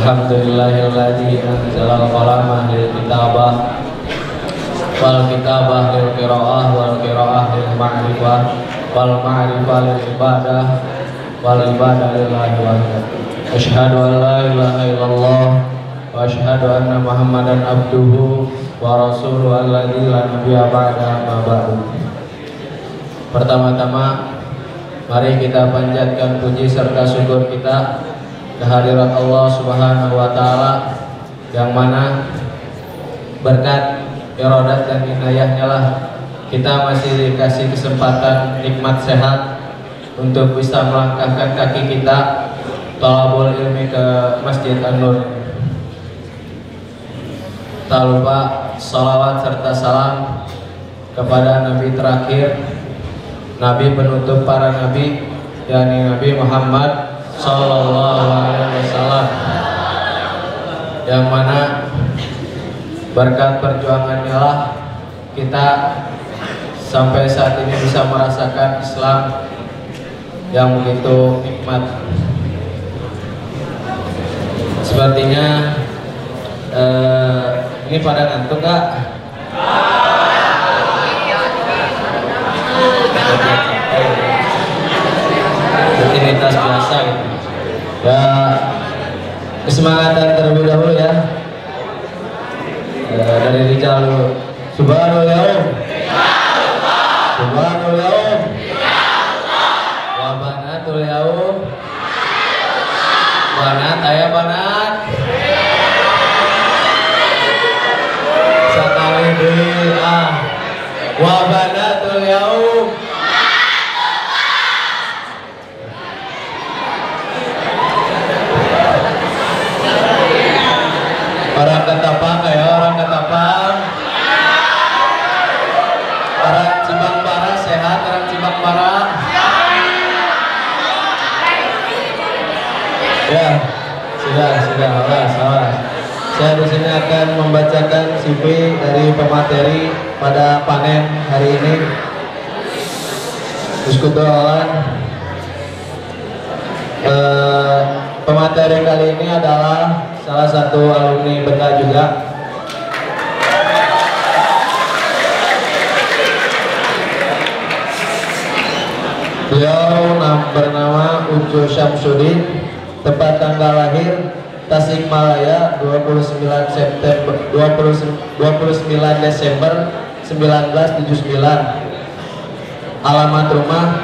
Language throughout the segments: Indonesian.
Alhamdulillahilladzi anzalal qalama lil kitabah wal kitabah lil qiraah wal qiraah lil ma'rifah wal ma'rifah lil ibadah wal ibadah lillahi wahdahu. Asyhadu an la ilaha illallah wa asyhadu anna Muhammadan abduhu wa rasuluhu alladzi la nabiyya ba'da ma ba'du. Pertama-tama mari kita panjatkan puji serta syukur kita kehadirat Allah Subhanahu wa taala yang mana berkat iradat dan inayahnya lah kita masih dikasih kesempatan nikmat sehat untuk bisa melangkahkan kaki kita thalabul ilmi ke Masjid An-Nur. Tak lupa salawat serta salam kepada Nabi terakhir, Nabi penutup para Nabi, yakni Nabi Muhammad Sallallahu Alaihi Wasallam, yang mana berkat perjuangannya lah kita sampai saat ini bisa merasakan Islam yang begitu nikmat. Sepertinya ini pada ngantuk kak? Rutinitas biasa gitu. Ya, kesemangatan terlebih dahulu ya. Dari Rijal dulu. Subhanul yaum. Subhanul yaum. Wa banatul yaum. Banat aya banat. Sakali deui wa banatul yaum. Orang Ketapang ya, orang Ketapang. Orang Cibagbara sehat, orang Cibagbara. Ya, sudah, awas. Saya di sini akan membacakan CV dari pemateri pada panen hari ini. Diskutoran. Pemateri kali ini adalah salah satu alumni BETA juga. Beliau bernama Ucu Syamsuddin, tempat tanggal lahir Tasikmalaya 29 Desember 1979. Alamat rumah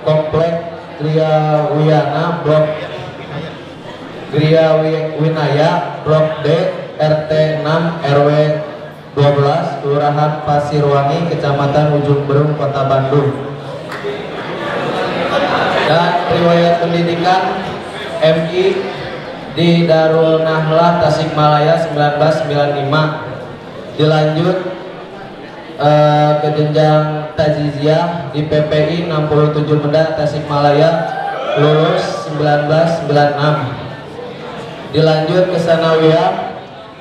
Komplek Gria Wiyana Blok Gria Winaya Blok D RT 6 RW 12 Kelurahan Pasirwangi Kecamatan Ujung Berung Kota Bandung. Dan riwayat pendidikan MI di Darul Nahlah Tasikmalaya 1995. Dilanjut ke jenjang Tajiziyah di PPI 67 Menda Tasikmalaya, lulus 1996. Dilanjut ke Sanawiyah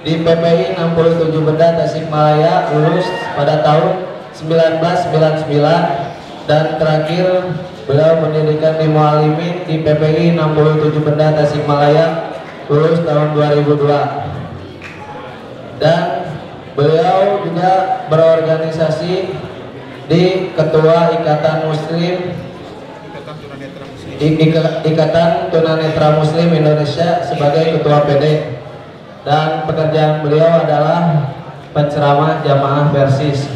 di PPI 67 Benda Tasikmalaya, lulus pada tahun 1999. Dan terakhir beliau pendidikan di Muallimin di PPI 67 Benda Tasikmalaya, lulus tahun 2002. Dan beliau juga berorganisasi di Ketua Ikatan Muslim Ikatan Tunanetra Muslim Indonesia sebagai Ketua PD. Dan pekerjaan beliau adalah penceramah jamaah Persis.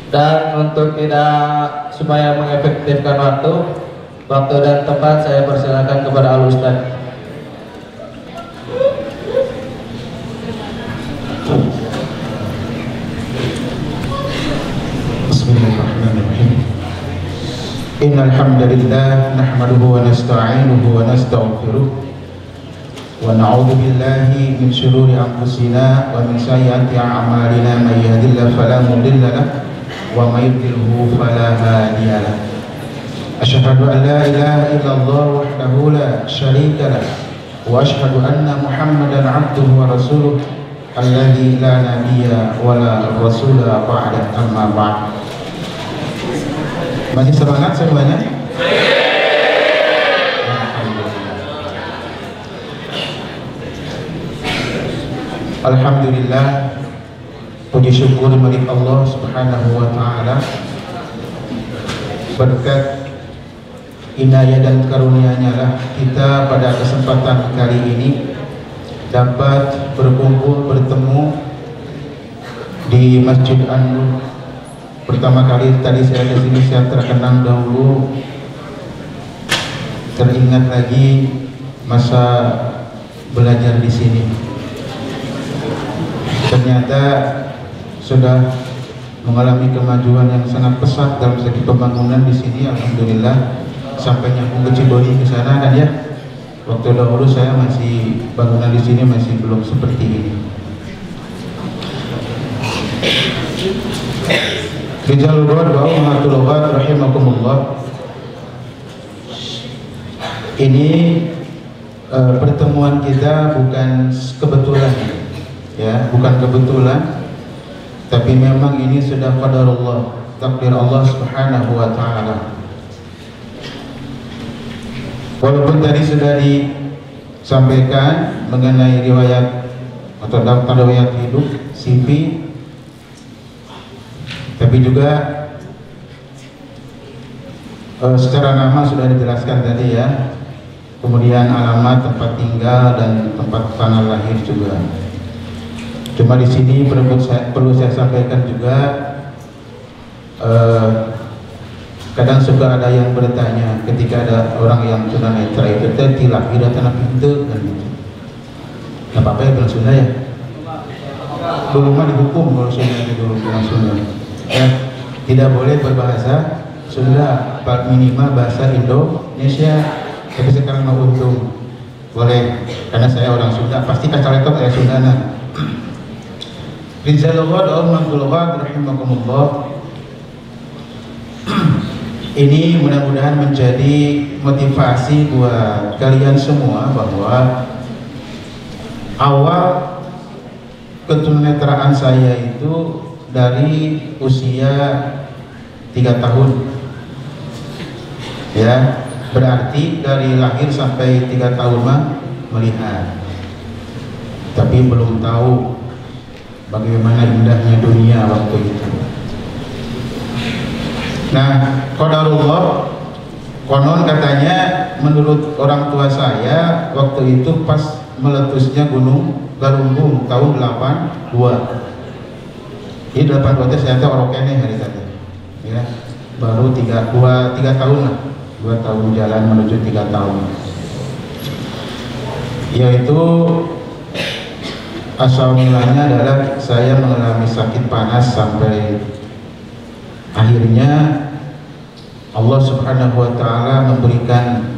Dan untuk tidak supaya mengefektifkan waktu dan tempat, saya persilakan kepada Al Ustaz. Bismillahirrahmanirrahim. Innal hamdalillah nahmaduhu wa nasta'inuhu wa nastaghfiruh wa na'udzu billahi min shururi anfusina wa min sayyiati a'malina may yahdihillahu fala mudilla lahu wa may yudlilhu fala hadiya lahu. Asyhadu an la ilaha illallah wahdahu la syarika lahu wa asyhadu anna Muhammadan 'abduhu wa rasuluh alladzi la nabiyya wa la rasula ba'da, amma ba'd. Masih semangat semuanya? Alhamdulillah, puji syukur milik Allah Subhanahu wa taala. Berkat inayah dan karunia-Nya lah kita pada kesempatan kali ini dapat berkumpul bertemu di Masjid An-Nur. Pertama kali tadi saya ke sini saya terkenang dahulu, teringat lagi masa belajar di sini. Ternyata sudah mengalami kemajuan yang sangat pesat dalam segi pembangunan di sini. Alhamdulillah sampai nyambung ke Cibori ke sana kan ya. Waktu dahulu saya masih bangunan di sini masih belum seperti ini. Rijal luar wa ummatul rahimakumullah. Ini pertemuan kita bukan kebetulan ya, bukan kebetulan, tapi memang ini sudah qadarullah, takdir Allah Subhanahu wa taala. Walaupun tadi sudah disampaikan mengenai riwayat atau daftar riwayat hidup CV, tapi juga secara nama sudah dijelaskan tadi ya. Kemudian alamat tempat tinggal dan tempat tanggal lahir juga. Cuma di sini perlu saya sampaikan juga, kadang suka ada yang bertanya ketika ada orang yang tunanetra itu tilak ida tanah pintu kan gitu. Nggak apa-apa ya bilang Sunda ya. Dulu mah dihukum kalau Sunda itu dulu bilang Sunda. Ya, tidak boleh berbahasa Sunda, minimal bahasa Indonesia. Tapi sekarang mau untung boleh, karena saya orang Sunda, pasti kacaletot ya Sundana. Rizalullah da'ummatullah rahimakumullah. Ini mudah-mudahan menjadi motivasi buat kalian semua bahwa awal ketunanetraan saya itu dari usia 3 tahun ya. Berarti dari lahir sampai 3 tahun mah melihat, tapi belum tahu bagaimana indahnya dunia waktu itu. Nah, qadarullah, konon katanya menurut orang tua saya waktu itu pas meletusnya Gunung Galunggung tahun 82. Ini 82 saya tahu orang kene hari tadi ya, baru 3 tahun lah. 2 tahun jalan menuju 3 tahun, yaitu asal mulanya adalah saya mengalami sakit panas sampai akhirnya Allah Subhanahu wa taala memberikan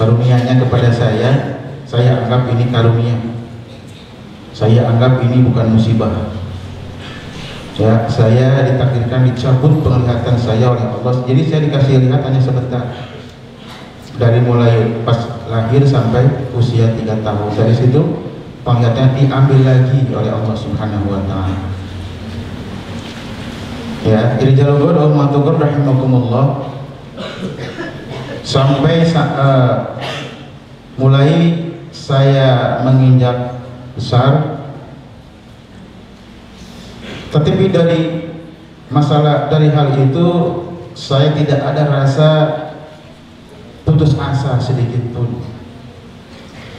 karunia-Nya kepada saya. Saya anggap ini karunia, saya anggap ini bukan musibah. Saya ditakdirkan dicabut penglihatan saya oleh Allah. Jadi saya dikasih lihat hanya sebentar, dari mulai pas lahir sampai usia 3 tahun. Dari situ penglihatannya diambil lagi oleh Allah Subhanahu wa taala. Ya, irijalullah wa matuqur rahimakumullah. Sampai mulai saya menginjak besar. Tetapi dari hal itu saya tidak ada rasa putus asa sedikit pun.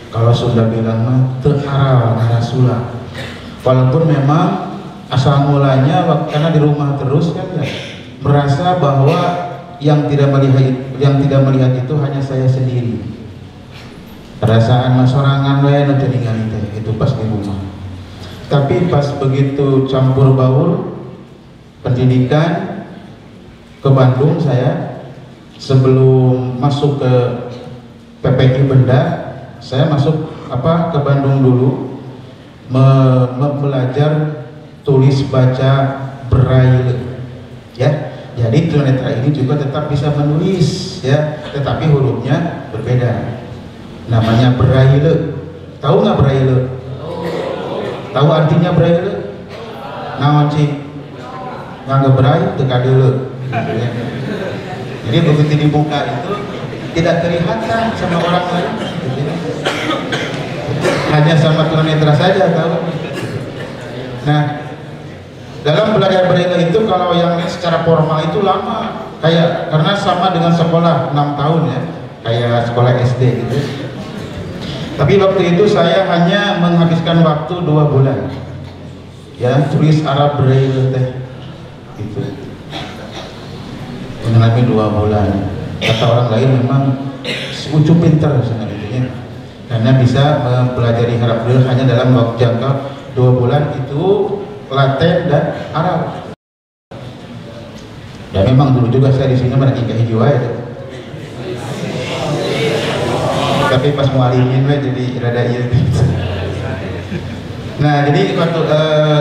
Kalau sudah bilang mah terharal ngarasula. Walaupun memang asal mulanya karena di rumah terus kan ya, merasa bahwa yang tidak melihat itu hanya saya sendiri. Perasaan masorangan lain udah ningali teh itu pas di rumah. Tapi pas begitu campur baur pendidikan ke Bandung, saya sebelum masuk ke PPI Benda, saya masuk ke Bandung dulu belajar tulis baca braille ya. Jadi tunanetra ini juga tetap bisa menulis ya, tetapi hurufnya berbeda. Namanya braille. Tahu nggak braille? Tahu artinya braille? Naon sih? Nggak braille teka dulu. Jadi begitu dibuka itu tidak kelihatan sama orang lain. hanya sama tunanetra saja tahu. Nah, dalam belajar braille itu kalau yang secara formal itu lama, kayak karena sama dengan sekolah 6 tahun ya, kayak sekolah SD gitu. Tapi waktu itu saya hanya menghabiskan waktu 2 bulan ya, tulis Arab braille teh gitu, mengalami 2 bulan. Kata orang lain memang ucup pinter sebenarnya, karena bisa mempelajari Arab braille hanya dalam waktu jangka 2 bulan itu Latin dan Arab. Dan memang dulu juga saya di sini menaiki hijau aja. Tapi pas mau alimin jadi rada iya. Nah, jadi waktu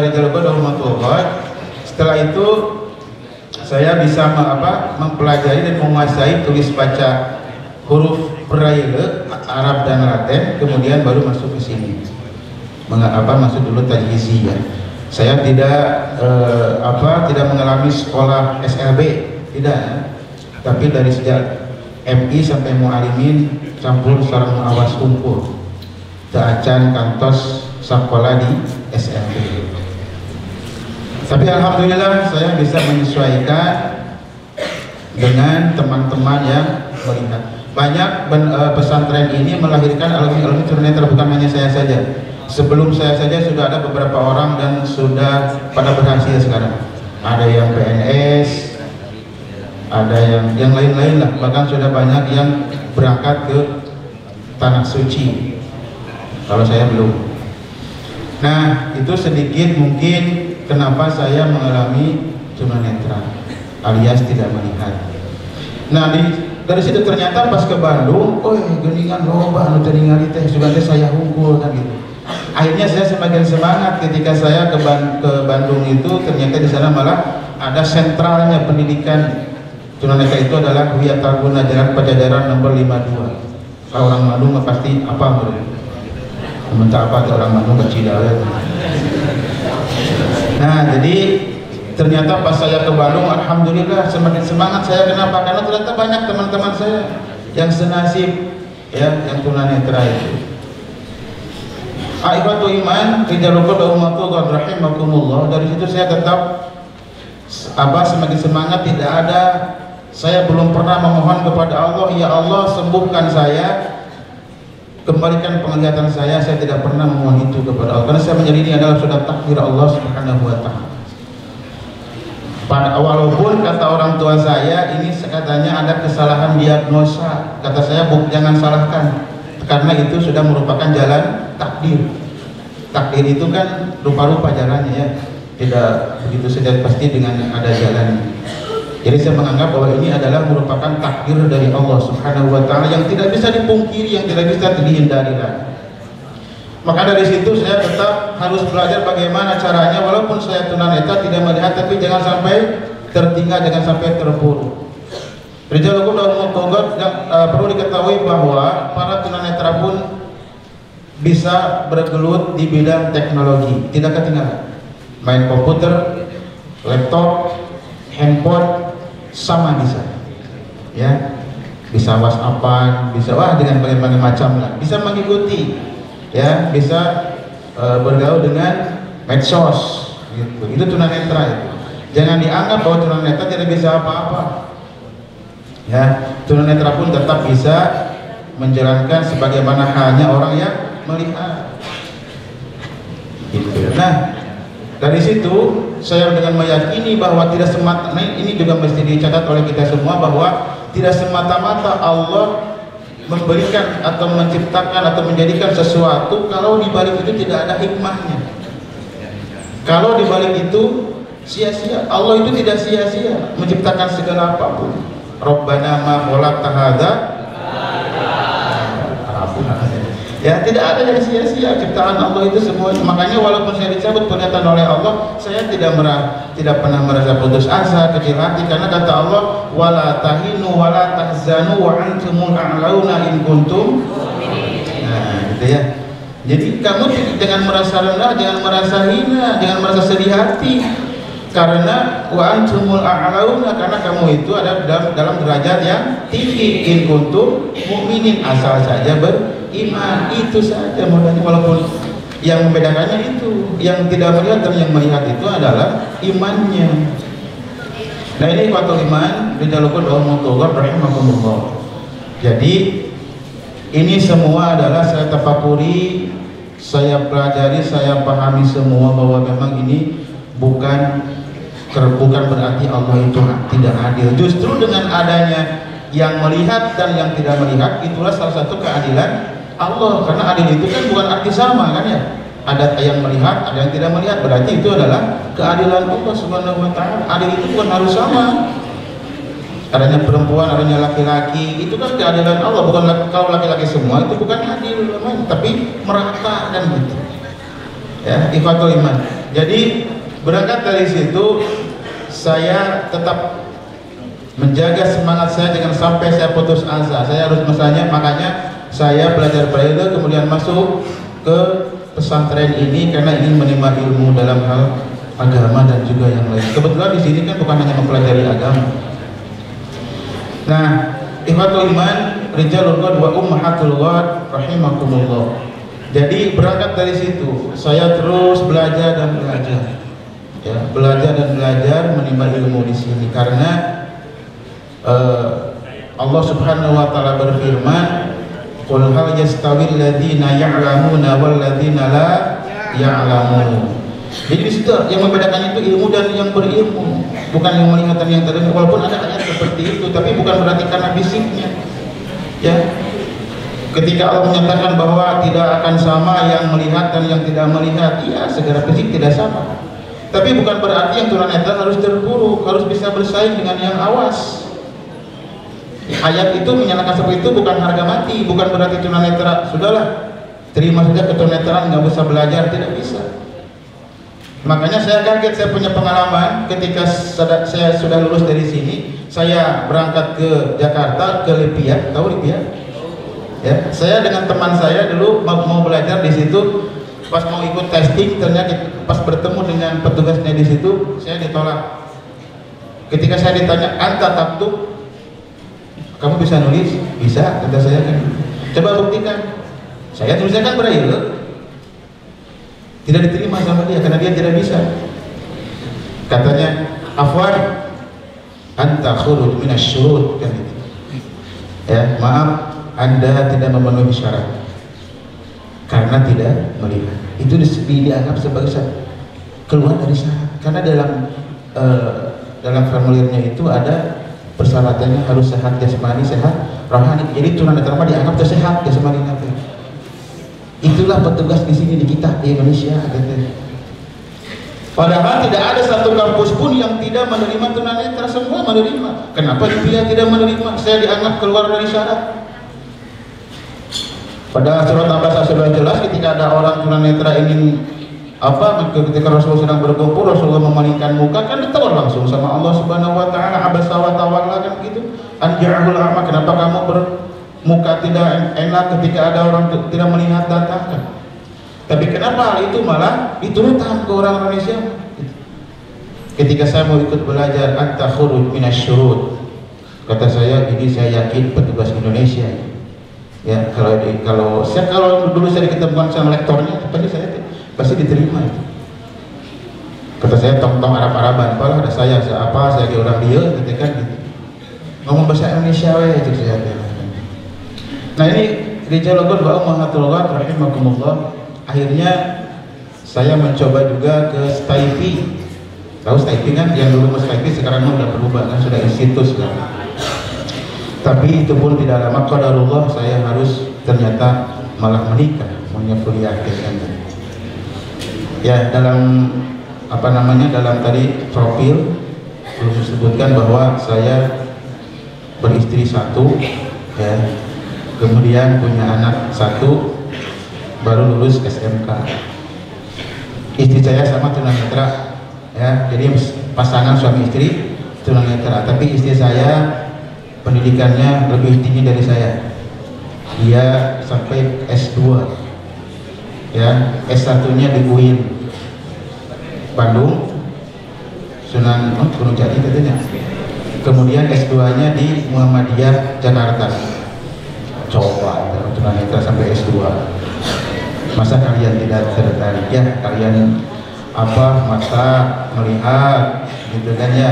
Rijaluba Daumatullah, setelah itu saya bisa mempelajari dan menguasai tulis baca huruf braille Arab dan Latin, kemudian baru masuk ke sini. Masuk dulu tajhizi ya. Saya tidak mengalami sekolah SLB, tidak. Tapi dari sejak MI sampai mualimin campur sareng awas kumpul. Taacan kantos sekolah di SLB. Tapi alhamdulillah saya bisa menyesuaikan dengan teman-teman yang melihat. Banyak pesantren ini melahirkan alumni tunanetra, bukan hanya saya saja. Sebelum saya saja sudah ada beberapa orang dan sudah pada berhasil sekarang. Ada yang PNS, ada yang lain-lain lah. Bahkan sudah banyak yang berangkat ke tanah suci. Kalau saya belum. Nah, itu sedikit mungkin kenapa saya mengalami tunanetra alias tidak melihat. Nah, dari situ ternyata pas ke Bandung, geningan loba anu teu ningali teh sugan teh saya hungkul kan gitu. Akhirnya saya semakin semangat ketika saya ke Bandung itu, ternyata di sana malah ada sentralnya pendidikan tunanetra itu adalah Wiyah Targuna Jalan Pajajaran nomor 52. Kalau orang Bandung pasti apa menurut? Minta apa tuh orang Bandung kecil ya. Nah, jadi ternyata pas saya ke Bandung, alhamdulillah semakin semangat saya. Kenapa? Karena ternyata banyak teman-teman saya yang senasib ya, yang tunanetra itu. Aibatu iman, Rijaluba Daumatullah rahimakumullah. Dari situ saya tetap semakin semangat. Tidak ada, saya belum pernah memohon kepada Allah, ya Allah sembuhkan saya, kembalikan penglihatan saya tidak pernah memohon itu kepada Allah, karena saya menjadi ini adalah sudah takdir Allah Subhanahu wa ta'ala. Walaupun kata orang tua saya ini katanya ada kesalahan diagnosa, kata saya jangan salahkan, karena itu sudah merupakan jalan takdir. Takdir itu kan rupa-rupa jalannya ya, tidak begitu saja pasti dengan ada jalan. Jadi saya menganggap bahwa ini adalah merupakan takdir dari Allah Subhanahu wa ta'ala yang tidak bisa dipungkiri, yang tidak bisa dihindari lagi. Maka dari situ saya tetap harus belajar bagaimana caranya, walaupun saya tunanetra tidak melihat, tapi jangan sampai tertinggal, jangan sampai terpuruk. Rijaluba Daumatullah, perlu diketahui bahwa para tunanetra pun bisa bergelut di bidang teknologi, tidak ketinggalan. Main komputer, laptop, handphone sama bisa, ya, bisa WhatsAppan, bisa dengan berbagai macam lah, bisa mengikuti, ya, bisa bergaul dengan medsos, gitu. Itu tunanetra itu. Jangan dianggap bahwa tunanetra tidak bisa apa-apa. Ya, tunanetra pun tetap bisa menjalankan sebagaimana halnya orang yang melihat. Gitu. Nah, dari situ saya dengan meyakini bahwa tidak semata, ini juga mesti dicatat oleh kita semua, bahwa tidak semata-mata Allah memberikan atau menciptakan atau menjadikan sesuatu kalau di balik itu tidak ada hikmahnya. Kalau di balik itu sia-sia. Allah itu tidak sia-sia menciptakan segala apapun. Rabbana ma khalaqta hadza, ya, tidak ada yang sia-sia ciptaan Allah itu semua. Makanya walaupun saya dicabut penglihatan oleh Allah, saya tidak pernah merasa putus asa, kecil hati, karena kata Allah, wala tahinu wala tahzanu wa antumul a'launa in kuntum. Nah, gitu ya. Jadi kamu jangan merasa rendah, jangan merasa hina, jangan merasa sedih hati, karena wa antumul a'launa, karena kamu itu ada dalam derajat yang tinggi, in kuntum mukminin, asal saja beriman, itu saja modalnya. Walaupun yang membedakannya itu, yang tidak melihat dan yang melihat itu adalah imannya. Nah ini ikhwatul iman rijalukun wa mu'tullah rahimakumullah. Jadi ini semua adalah saya tafakuri, saya pelajari, saya pahami semua bahwa memang ini bukan berarti Allah itu tidak adil. Justru dengan adanya yang melihat dan yang tidak melihat, itulah salah satu keadilan Allah. Karena adil itu kan bukan arti sama kan ya. Ada yang melihat, ada yang tidak melihat, berarti itu adalah keadilan Allah Subhanahu wa taala. Adil itu bukan harus sama. Adanya perempuan, adanya laki-laki, itu kan keadilan Allah. Bukan kalau laki-laki semua itu bukan adil, tapi merata dan gitu. Ya, ikhwatul iman. Jadi berangkat dari situ saya tetap menjaga semangat saya jangan sampai saya putus asa. Saya harus makanya saya belajar braille kemudian masuk ke pesantren ini karena ingin menimba ilmu dalam hal agama dan juga yang lain. Kebetulan di sini kan bukan hanya mempelajari agama. Nah, ikhwatul iman, rijalul ghad wa ummahatul ghad rahimakumullah. Jadi berangkat dari situ, saya terus belajar dan belajar. Ya, belajar dan belajar menimba ilmu di sini karena Allah Subhanahu wa taala berfirman, "Qul hal yastawil ladzina ya'lamuna wal ladzina la ya'lamun." Jadi di situ yang membedakan itu ilmu dan yang berilmu, bukan yang melihat dan yang terdengar. Walaupun ada ayat seperti itu, tapi bukan berarti karena fisiknya. Ya. Ketika Allah menyatakan bahwa tidak akan sama yang melihat dan yang tidak melihat, iya secara fisik tidak sama. Tapi bukan berarti yang tunanetra harus terpuruk, harus bisa bersaing dengan yang awas. Ayat itu menyatakan seperti itu bukan harga mati, bukan berarti tunanetra sudahlah terima saja ketunanetraan, nggak usah belajar, tidak bisa. Makanya saya kaget, saya punya pengalaman ketika saya sudah lulus dari sini, saya berangkat ke Jakarta, ke Lipia, tahu Lipia? Ya, saya dengan teman saya dulu mau belajar di situ, pas mau ikut testing, ternyata pas bertemu dengan petugasnya di situ, saya ditolak. Ketika saya ditanya, "Anta taktub?" "Kamu bisa nulis?" "Bisa," kata saya kan. "Coba buktikan." Saya tulisnya kan braille. Tidak diterima sama dia karena dia tidak bisa. Katanya, "Afwan, anta khuruj minasyurut," kan gitu. Ya, maaf, Anda tidak memenuhi syarat karena tidak melihat. Itu dianggap sebagai keluar dari syarat. Karena dalam formulirnya itu ada persyaratannya harus sehat jasmani, sehat rohani. Jadi tunanetra dianggap sehat jasmani nanti. Itulah petugas di sini di kita di Indonesia. Padahal tidak ada satu kampus pun yang tidak menerima tunanetra, semua menerima. Kenapa dia tidak menerima? Saya dianggap keluar dari syarat. Pada surat Al-Baqarah sudah jelas ketika ada orang tunanetra ingin ketika Rasulullah sedang berkumpul, Rasulullah memalingkan muka, kan ditegur langsung sama Allah Subhanahu wa taala, "Abasa wa tawalla," kan gitu. "Anja'ul a'ma," kenapa kamu bermuka tidak enak ketika ada orang tidak melihat datang kan? Tapi kenapa hal itu malah diturunkan ke orang Indonesia? Ketika saya mau ikut belajar anta khuruj minasyurut, kata saya, ini saya yakin petugas Indonesia. Ya, kalau dulu saya diketemukan sama lektornya, pasti diterima itu. Kata saya, tong-tong Arab-Araban, apalah ada saya di orang dia, gitu kan gitu. Ngomong bahasa Indonesia itu saya. Nah ini rijalul ghad wa ummahatul ghad rahimakumullah. Akhirnya saya mencoba juga ke Staifi. Tahu Staifi kan? Yang dulu Staifi sekarang sudah berubah kan, sudah institut kan. Tapi itu pun tidak lama, qadarullah saya harus ternyata malah menikah, kuliah kan. Ya, dalam dalam tadi profil perlu disebutkan bahwa saya beristri satu, ya, kemudian punya anak satu, baru lulus SMK. Istri saya sama tunanetra, ya, jadi pasangan suami istri tunanetra. Tapi istri saya pendidikannya lebih tinggi dari saya. Dia sampai S2, ya, S1-nya di UIN Bandung, Gunung Jati katanya. Kemudian S2-nya di Muhammadiyah Jakarta. coba tunanetra sampai S2. Masa kalian tidak tertarik ya? Kalian mata melihat gitu kan ya?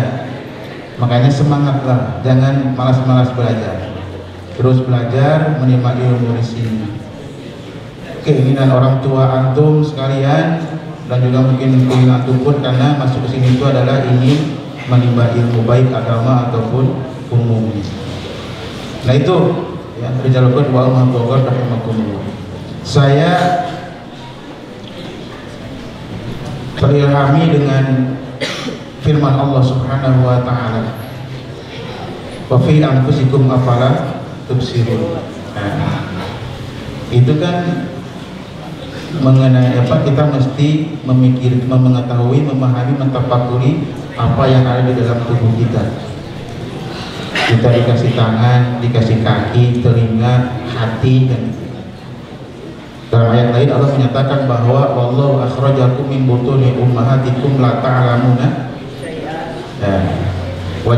Makanya semangatlah, jangan malas-malas belajar. Terus belajar, menimba ilmu di sini. Keinginan orang tua antum sekalian dan juga mungkin keinginan antum pun karena masuk ke sini itu adalah ingin menimba ilmu baik agama ataupun umum. Nah itu ya, dijalankan wa Allahu rahimakumullah. Saya terilhami dengan firman Allah Subhanahu wa taala. Wa fi anfusikum afala tubsirun. Nah, itu kan mengenai kita mesti mengetahui, memahami, mentafakuri apa yang ada di dalam tubuh kita. Kita dikasih tangan, dikasih kaki, telinga, hati, dan dalam ayat lain Allah menyatakan bahwa wallahu akhrajakum min butuni ummahatikum la ta'lamuna wa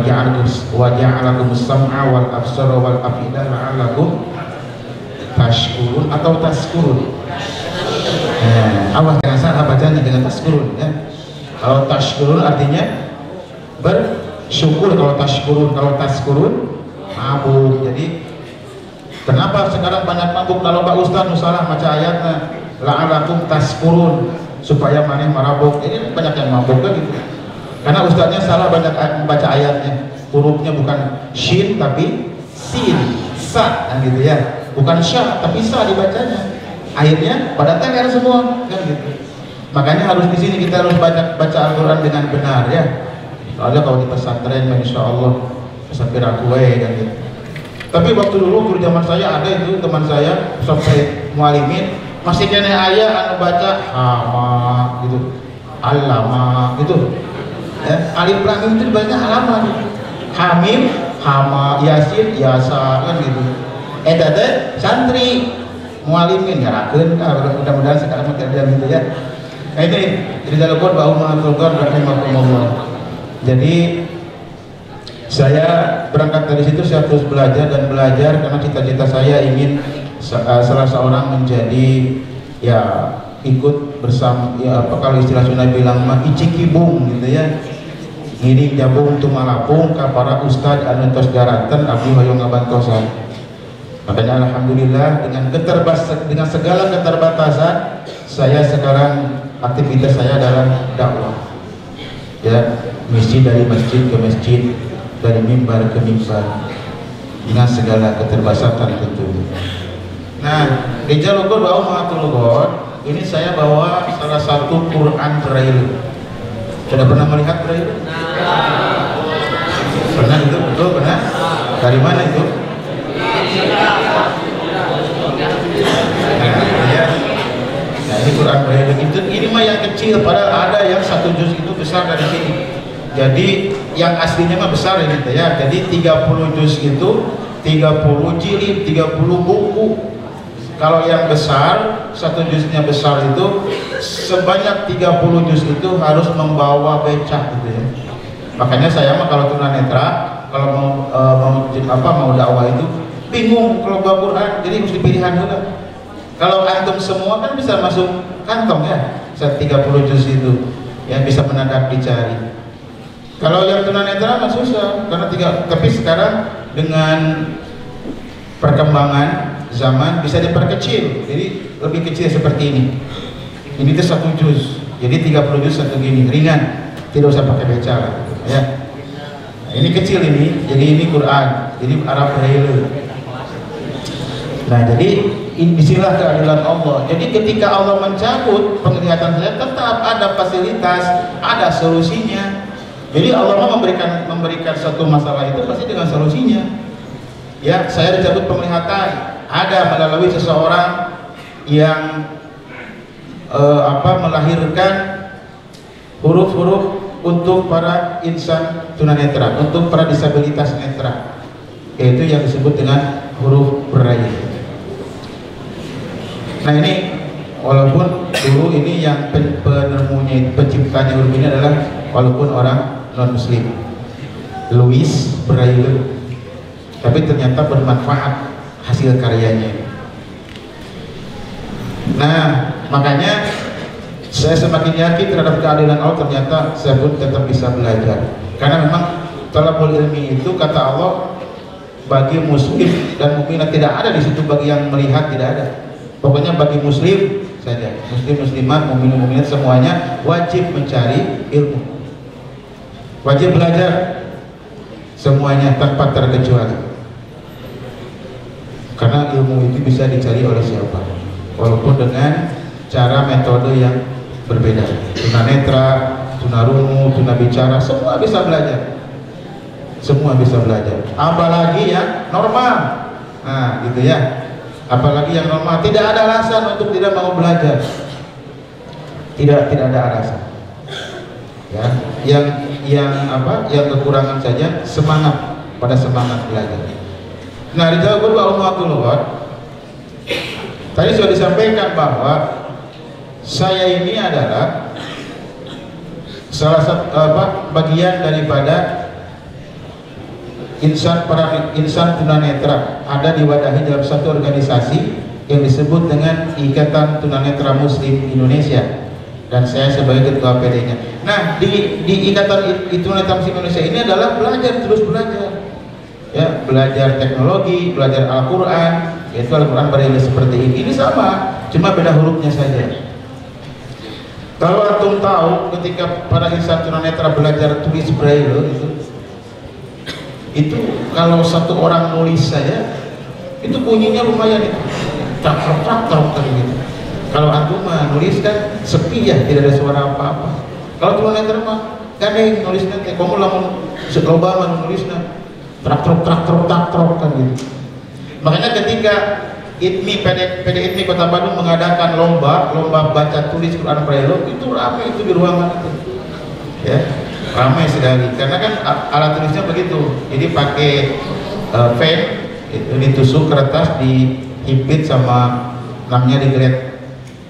ja'alakum as-sam'a wal absara wal afida la'allakum tashkurun atau taskurun. Awas jangan salah bacanya dengan taskurun ya. Kalau tashkurun artinya bersyukur, kalau taskurun mabuk. Jadi kenapa sekarang banyak mabuk? Kalau Pak Ustaz salah baca ayatnya la'alakum taskurun, supaya maneh marabuk. Ini banyak yang mabuk kan gitu. Karena ustaznya salah banyak membaca ayatnya. Hurufnya bukan shin tapi sin, sa kan gitu ya. Bukan syah tapi sa dibacanya. Akhirnya pada teler semua kan gitu. Makanya harus di sini kita harus baca Al-Qur'an dengan benar ya. Soalnya kalau di pesantren insya Allah pesantren kue kan gitu. Tapi waktu dulu zaman saya ada itu teman saya sampai mualimin masih kena ayat anu baca hama gitu, alama gitu. Ya, alif lam mim itu banyak halaman. Hamim, hama, yasin, yasa kan gitu. Teh santri mualimin nyarakeun mudah-mudahan sekarang tidak gitu ya. Nah ini jadi dalam qul ba'umma rahimakumullah. Jadi saya berangkat dari situ, saya terus belajar dan belajar karena cita-cita saya ingin salah seorang menjadi ya ikut bersama ya kalau istilah Sunda bilang mah icikibung gitu ya, ngiring jabung tumalapung ka para ustad anu tos garanten abdi hoyong ngabantosan. Makanya alhamdulillah dengan segala keterbatasan saya sekarang aktivitas saya adalah dakwah ya, misi dari masjid ke masjid, dari mimbar ke mimbar dengan segala keterbatasan tentunya. Nah, di Jalur Ba'umatul God ini saya bawa salah satu Quran Braille. Sudah pernah melihat Braille? Pernah itu? Betul pernah? Dari mana itu? Nah, ini Quran Braille itu. Ini mah yang kecil, padahal ada yang satu juz itu besar dari sini. Jadi yang aslinya mah besar ini ya. Jadi 30 juz itu 30 jilid, 30 buku. Kalau yang besar, satu juznya besar itu sebanyak 30 juz itu harus membawa becak gitu ya. Makanya saya mah kalau tunanetra, kalau mau dakwah itu bingung kalau bawa Quran, jadi mesti pilihan dulu. Kalau antum semua kan bisa masuk kantong ya, 30 juz itu yang bisa menadak dicari. Kalau yang tunanetra mah susah karena tapi sekarang dengan perkembangan zaman bisa diperkecil, jadi lebih kecil seperti ini. Ini tuh 1 juz, jadi 30 juz satu gini, ringan, tidak usah pakai beca ya. Nah, ini kecil ini, jadi ini Quran, jadi Arab Braille. Nah, jadi disinilah keadilan Allah. Jadi ketika Allah mencabut penglihatan saya, tetap ada fasilitas, ada solusinya. Jadi Allah memberikan satu masalah itu pasti dengan solusinya. Ya, saya dicabut penglihatan, ada melalui seseorang yang melahirkan huruf-huruf untuk para insan tunanetra, untuk para disabilitas netra, yaitu yang disebut dengan huruf Braille. Nah ini walaupun dulu ini yang penemunya, penciptanya huruf ini adalah walaupun orang non muslim, Louis Braille, tapi ternyata bermanfaat hasil karyanya. Nah, makanya saya semakin yakin terhadap keadilan Allah, ternyata saya pun tetap bisa belajar. Karena memang thalabul ilmi itu kata Allah bagi muslim dan mukminah, tidak ada di situ bagi yang melihat, tidak ada. Pokoknya bagi muslim saja, muslim muslimat, mukmin mukminat semuanya wajib mencari ilmu, wajib belajar semuanya tanpa terkecuali. Karena ilmu itu bisa dicari oleh siapa, walaupun dengan cara metode yang berbeda. Tunanetra, tunarungu, tunabicara, semua bisa belajar. Semua bisa belajar. Apalagi yang normal. Nah, gitu ya. Apalagi yang normal, tidak ada alasan untuk tidak mau belajar. Tidak ada alasan. Ya, yang kekurangan saja semangat, pada semangat belajar. Nah, di Jawa Guru Allah tadi sudah disampaikan bahwa saya ini adalah salah satu bagian daripada insan tunanetra, ada diwadahi dalam satu organisasi yang disebut dengan Ikatan Tunanetra Muslim Indonesia, dan saya sebagai ketua PD-nya. Nah, di Ikatan Tunanetra Muslim Indonesia ini adalah belajar, terus belajar, ya, belajar teknologi, belajar Al-Quran, yaitu Al-Quran Braille seperti ini. Ini sama, cuma beda hurufnya saja. Kalau antum tahu ketika para insan tunanetra belajar tulis Braille itu kalau satu orang nulis saja itu bunyinya lumayan itu, tak gitu. Kalau antum nulis kan sepi ya, tidak ada suara apa-apa. Kalau tunanetra mah gandeng nulis nanti, kamu lamun seloba nulisnya trak kan gitu. Makanya ketika PD ITMI Kota Bandung mengadakan lomba baca tulis Quran Braille, itu ramai itu di ruangan itu, ya, ramai sekali. Karena kan alat tulisnya begitu, jadi pakai pen itu ditusuk kertas, dihimpit sama namanya digeret,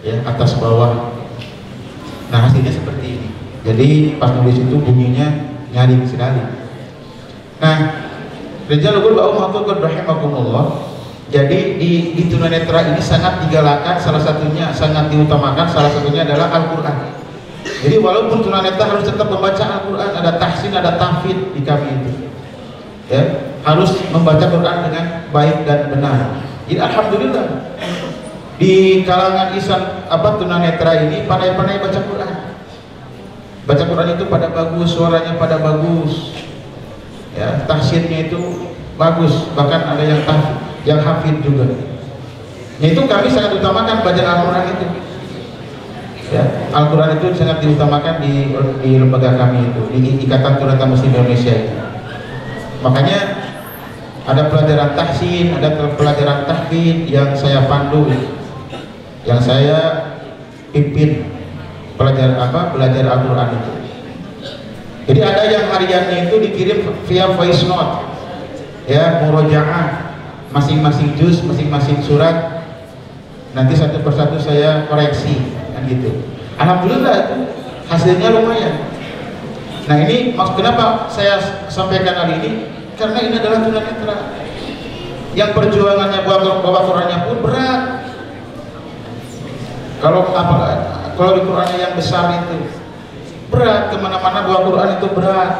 ya, atas bawah. Nah, hasilnya seperti ini. Jadi pas nulis itu bunyinya nyaring sekali. Nah, Rijal Guru Ba'um rahimakumullah. Jadi di tunanetra ini sangat digalakan, salah satunya sangat diutamakan, salah satunya adalah Al-Quran. Jadi walaupun tunanetra harus tetap membaca Al-Quran, ada tahsin, ada tahfidz di kami itu, ya, harus membaca Quran dengan baik dan benar. Jadi alhamdulillah di kalangan insan tunanetra ini pandai-pandai baca Quran. Baca Quran itu pada bagus, suaranya pada bagus, ya, tahsinnya itu bagus, bahkan ada yang hafid juga. Itu kami sangat utamakan belajar Al-Quran itu, ya, Al-Quran itu sangat diutamakan di lembaga kami itu, di Ikatan Tunanetra Muslim Indonesia itu. Makanya ada pelajaran tahsin, ada pelajaran tahfidz yang saya pandu, yang saya pimpin belajar Al-Quran itu. Jadi ada yang hariannya itu dikirim via voice note, ya, murojaah, masing-masing juz, masing-masing surat, nanti satu persatu saya koreksi, kan gitu. Alhamdulillah hasilnya lumayan. Nah, ini kenapa saya sampaikan hari ini, karena ini adalah tunanetra yang perjuangannya bawa Qurannya pun berat. Kalau di Qurannya yang besar itu berat, kemana-mana bawa Quran itu berat.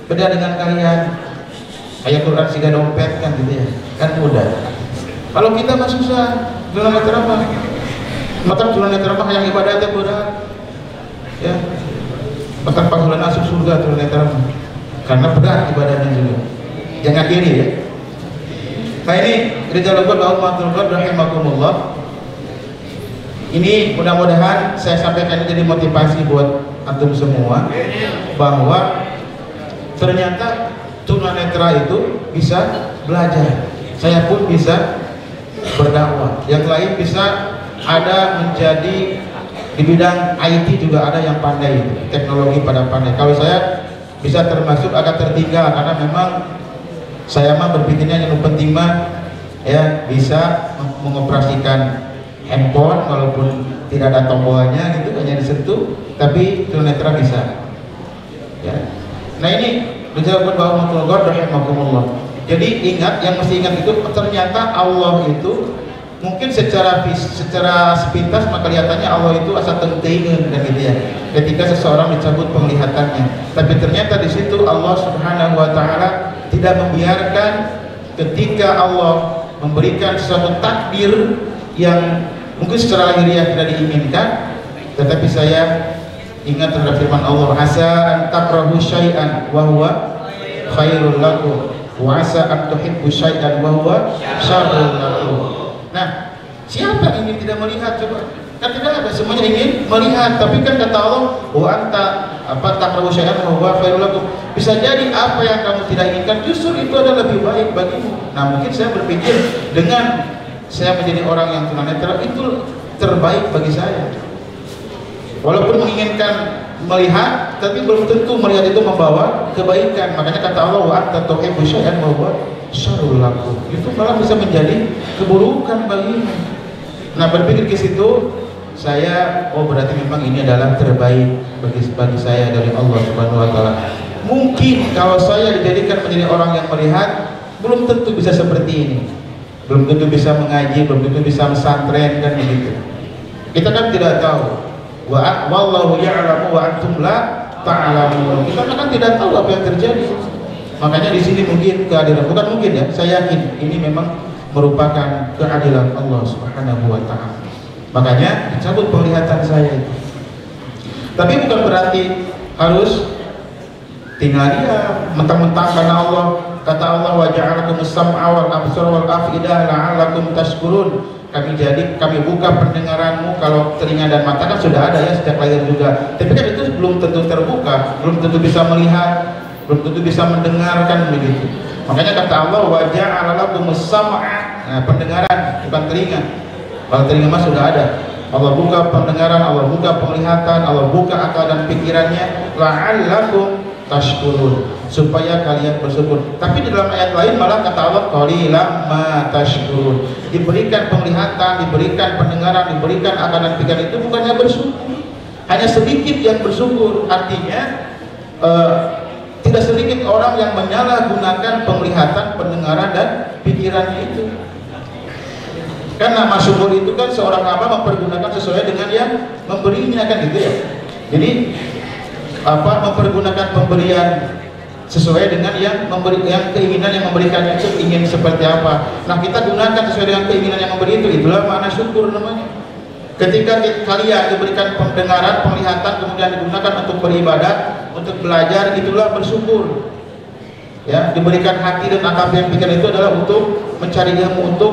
Beda dengan kalian, kayak Quran siga dompet kan gitu ya, kan mudah. Kalau kita mah susah, tunanetra mah, mata tunanetra mah yang ibadahnya berat, ya, mata panggilan masuk surga tunanetra mah, karena berat ibadahnya juga. Jangan iri ya. Nah, ini Rizalul Qur'an rahimakumullah. Ini mudah-mudahan saya sampaikan jadi motivasi buat antum semua bahwa ternyata tunanetra itu bisa belajar. Saya pun bisa berdakwah. Yang lain bisa ada menjadi di bidang IT juga ada yang pandai, teknologi pada pandai. Kalau saya bisa termasuk agak tertinggal karena memang saya mah berpikirnya yang penting mah ya bisa mengoperasikan handphone walaupun tidak ada tombolnya gitu, hanya disentuh, tapi tunanetra bisa. Ya. Nah, ini menjawab bahwa rahimahumullah. Jadi ingat, yang mesti ingat itu ternyata Allah itu mungkin secara sepintas maka kelihatannya Allah itu asa tengteingan dan gitu ya. Ketika seseorang dicabut penglihatannya, tapi ternyata di situ Allah Subhanahu wa taala tidak membiarkan ketika Allah memberikan suatu takdir yang mungkin secara lahiriah tidak diinginkan, tetapi saya ingat terhadap firman Allah, asa an takrahu syai'an wa huwa khairul lakum wa asa an tuhibbu syai'an wa huwa syarrul lakum. Nah, siapa yang ingin tidak melihat coba? Kan tidak ada, semuanya ingin melihat. Tapi kan kata Allah, wa anta takrahu syai'an wa huwa khairul lakum. Bisa jadi apa yang kamu tidak inginkan justru itu adalah lebih baik bagimu. Nah, mungkin saya berpikir dengan saya menjadi orang yang tunanetra itu terbaik bagi saya. Walaupun menginginkan melihat, tapi belum tentu melihat itu membawa kebaikan. Makanya kata Allah, wa anta tuhibbu syai'an wa huwa syarrul lakum. Itu malah bisa menjadi keburukan bagimu. Nah, berpikir ke situ, saya berarti memang ini adalah terbaik bagi saya dari Allah Subhanahu wa taala. Mungkin kalau saya dijadikan menjadi orang yang melihat, belum tentu bisa seperti ini. Belum tentu bisa mengaji, belum tentu bisa pesantren kan begitu. Kita kan tidak tahu. Wallahu ya'lamu wa antum la ta'lamun. Kita kan tidak tahu apa yang terjadi. Makanya di sini mungkin keadilan, bukan mungkin ya, saya yakin ini memang merupakan keadilan Allah Subhanahu wa taala. Makanya dicabut penglihatan saya itu. Tapi bukan berarti harus tinggal diam mentang-mentang karena Allah. Kata Allah, wa ja'alakumus sam'a wal absara wal afidah la'allakum tashkurun. Kami buka pendengaranmu. Kalau telinga dan mata kan sudah ada ya sejak lahir juga. Tapi kan itu belum tentu terbuka, belum tentu bisa melihat, belum tentu bisa mendengarkan begitu. Makanya kata Allah, wa ja'alakumus sam'a. Nah, pendengaran bukan telinga. Kalau telinga mah sudah ada. Allah buka pendengaran, Allah buka penglihatan, Allah buka akal dan pikirannya. La'allakum tashkurun, supaya kalian bersyukur. Tapi di dalam ayat lain malah kata Allah, qalilan ma tashkurun. Diberikan penglihatan, diberikan pendengaran, diberikan akal dan pikiran itu bukannya bersyukur, hanya sedikit yang bersyukur. Artinya tidak sedikit orang yang menyalahgunakan penglihatan, pendengaran dan pikirannya itu. Karena syukur itu kan seorang hamba mempergunakan sesuai dengan yang memberinya kan gitu ya. Jadi mempergunakan pemberian sesuai dengan yang memberi, yang keinginan yang memberikan itu ingin seperti apa. Nah, kita gunakan sesuai dengan keinginan yang memberi itu. Itulah makna syukur namanya. Ketika kalian diberikan pendengaran, penglihatan, kemudian digunakan untuk beribadah, untuk belajar, itulah bersyukur. Ya, diberikan hati dan akal dan pikiran itu adalah untuk mencari ilmu, untuk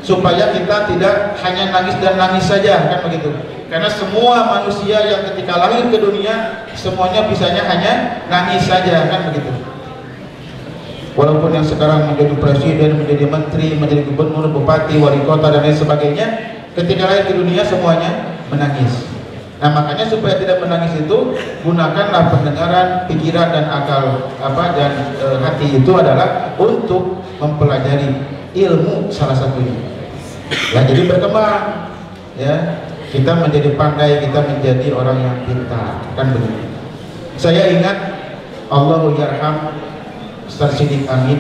supaya kita tidak hanya nangis dan nangis saja kan begitu. Karena semua manusia yang ketika lahir ke dunia semuanya bisanya hanya nangis saja kan begitu. Walaupun yang sekarang menjadi presiden, menjadi menteri, menjadi gubernur, bupati, wali kota dan lain sebagainya, ketika lahir ke dunia semuanya menangis. Nah, makanya supaya tidak menangis itu gunakanlah pendengaran, pikiran dan akal dan hati itu adalah untuk mempelajari ilmu salah satunya. Ya, jadi berkembang ya. Kita menjadi pandai, kita menjadi orang yang pintar kan begitu. Saya ingat Allahu yarham Ustaz Siddiq Amin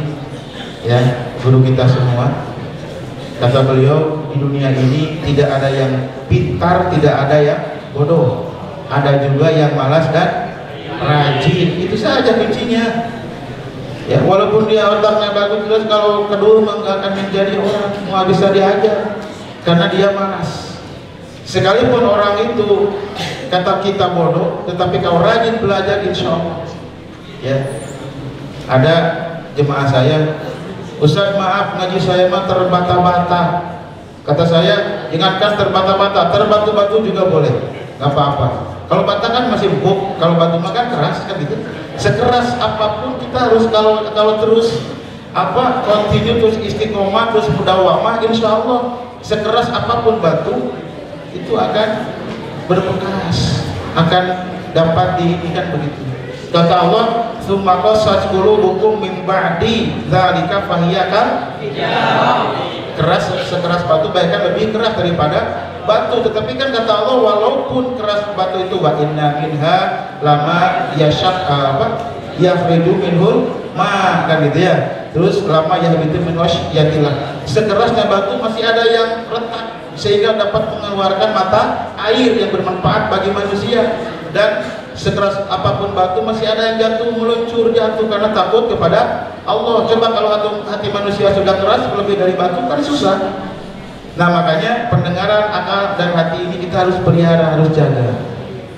ya, guru kita semua. Kata beliau, di dunia ini tidak ada yang pintar, tidak ada yang bodoh. Ada juga yang malas dan rajin. Itu saja kuncinya. Ya, walaupun dia otaknya bagus, terus kalau kedua nggak akan menjadi orang, nggak bisa diajar karena dia malas. Sekalipun orang itu kata kita bodoh, tetapi kau rajin belajar, insya Allah. Ya, ada jemaah saya, Ustaz maaf ngaji saya mah terbata-bata. Kata saya, ingatkan terbata-bata, terbatu-batu juga boleh, nggak apa-apa. Kalau bata kan masih empuk, kalau batu mah kan keras kan gitu. Sekeras apapun kita harus kalau terus continue, terus istiqomah, terus mudawamah, insya Allah sekeras apapun batu itu akan berbekas, akan dapat diinikan begitu. Kata Allah, "Tsumma qasat qulubukum min ba'di dzalika fahiya kal keras." Sekeras batu bahkan lebih keras daripada batu. Tetapi kan kata Allah, walaupun keras batu itu, wa inna minha lama yashaq yafridu minhul ma, kan gitu ya. Terus lama yahbitu min wasyatillah, sekerasnya batu masih ada yang retak sehingga dapat mengeluarkan mata air yang bermanfaat bagi manusia, dan sekeras apapun batu masih ada yang jatuh, meluncur jatuh karena takut kepada Allah. Coba kalau hati manusia sudah keras lebih dari batu kan susah. Nah makanya pendengaran, akal dan hati ini kita harus pelihara, harus jaga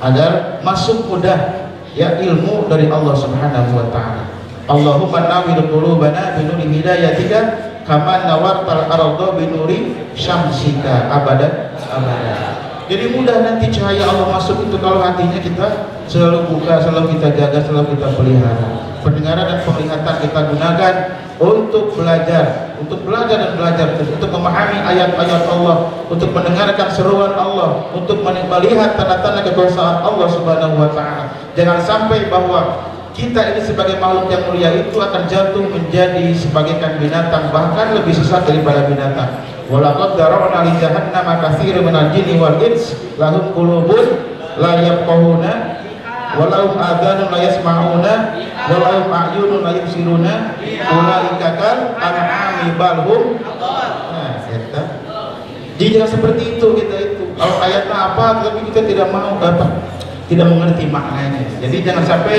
agar masuk mudah ya ilmu dari Allah Subhanahu wa taala. Allahumma nawwir qulubana bi nuri hidayatika kama nawartal arda bi nuri syamsika abadan abada. Jadi mudah nanti cahaya Allah masuk itu kalau hatinya kita selalu buka, selalu kita jaga, selalu kita pelihara. Pendengaran dan penglihatan kita gunakan untuk belajar dan belajar, untuk memahami ayat-ayat Allah, untuk mendengarkan seruan Allah, untuk melihat tanda-tanda kekuasaan Allah Subhanahu wa taala. Jangan sampai bahwa kita ini sebagai makhluk yang mulia itu akan jatuh menjadi sebagaikan binatang, bahkan lebih sesat daripada binatang. Walaqad dara'na li jahannama katsiran minal jinni wal ins lahum qulubun la yafqahuna wa lahum adhanun la yasma'una wa lahum a'yunun la yubsiruna ulaika kal an'ami bal hum. Nah, eta. Jadi jangan seperti itu kita itu. Kalau ayatnya apa tapi kita tidak mau tidak mengerti maknanya. Jadi jangan sampai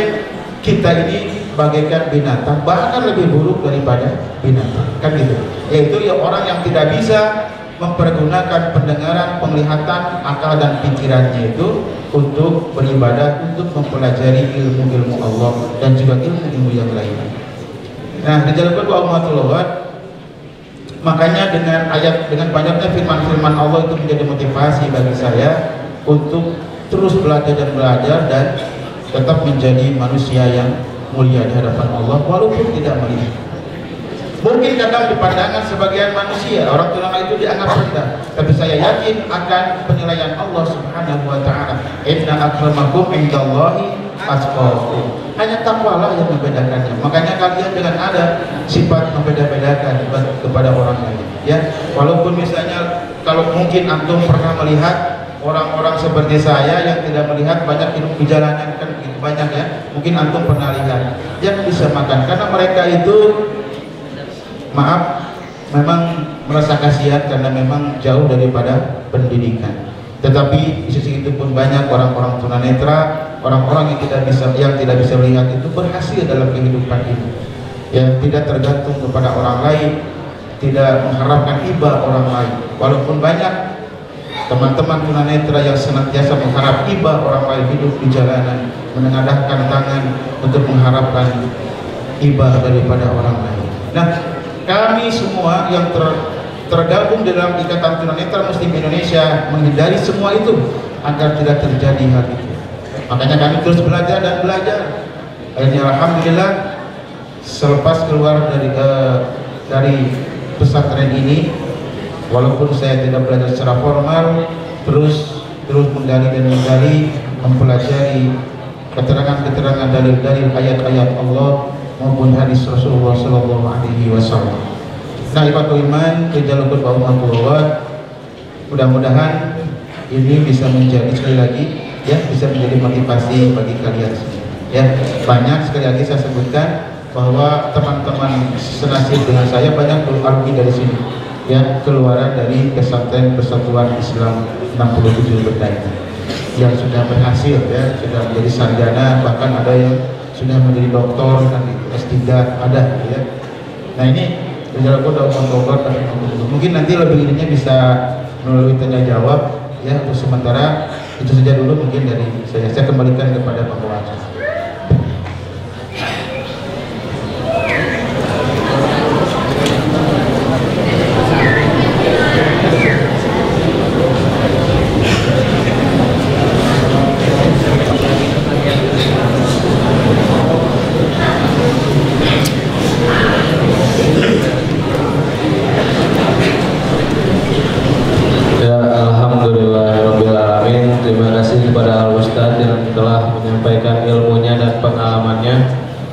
kita ini bagaikan binatang, bahkan lebih buruk daripada binatang, kan gitu. Yaitu ya orang yang tidak bisa mempergunakan pendengaran, penglihatan, akal dan pikirannya itu untuk beribadah, untuk mempelajari ilmu-ilmu Allah dan juga ilmu-ilmu yang lainnya. Nah, dijalankan Allah, makanya dengan banyaknya firman-firman Allah itu menjadi motivasi bagi saya untuk terus belajar dan tetap menjadi manusia yang mulia di hadapan Allah walaupun tidak melihat. Mungkin kadang di pandangan sebagian manusia orang tunanetra itu dianggap rendah, tapi saya yakin akan penilaian Allah Subhanahu wa taala. Inna akramakum indallahi atqakum. Hanya takwalah yang membedakannya. Makanya kalian jangan ada sifat membeda-bedakan kepada orang lain, ya. Walaupun misalnya kalau mungkin antum pernah melihat orang-orang seperti saya yang tidak melihat banyak hidup di jalanan, kan begitu banyak ya, mungkin antum pernah lihat, jangan disamakan karena mereka itu maaf memang merasa kasihan karena memang jauh daripada pendidikan. Tetapi di sisi itu pun banyak orang-orang tunanetra, orang-orang yang tidak bisa melihat itu berhasil dalam kehidupan ini, yang tidak tergantung kepada orang lain, tidak mengharapkan iba orang lain. Walaupun banyak teman-teman tunanetra yang senantiasa mengharap iba orang lain, hidup di jalanan, menengadahkan tangan untuk mengharapkan iba daripada orang lain. Nah, kami semua yang tergabung dalam Ikatan Tunanetra Muslim Indonesia menghindari semua itu agar tidak terjadi hal itu. Makanya kami terus belajar dan belajar. Akhirnya alhamdulillah selepas keluar dari pesantren ini, walaupun saya tidak belajar secara formal, terus menggali dan menggali, mempelajari keterangan-keterangan dalil-dalil ayat-ayat Allah maupun hadis Rasulullah Sallallahu Alaihi Wasallam. Nah, ibatul iman, kejalukut ba'umatullah, mudah-mudahan ini bisa menjadi sekali lagi ya, bisa menjadi motivasi bagi kalian semua. Ya, banyak sekali lagi saya sebutkan bahwa teman-teman senasib dengan saya banyak alumni dari sini. Ya, keluaran dari pesantren Persatuan Islam 67 Berdaya yang sudah berhasil ya, sudah menjadi sarjana, bahkan ada yang sudah menjadi doktor dan S3 ada ya. Nah, ini mungkin nanti lebih ininya bisa melalui tanya jawab ya. Untuk sementara itu saja dulu mungkin dari saya kembalikan kepada Pak Waca.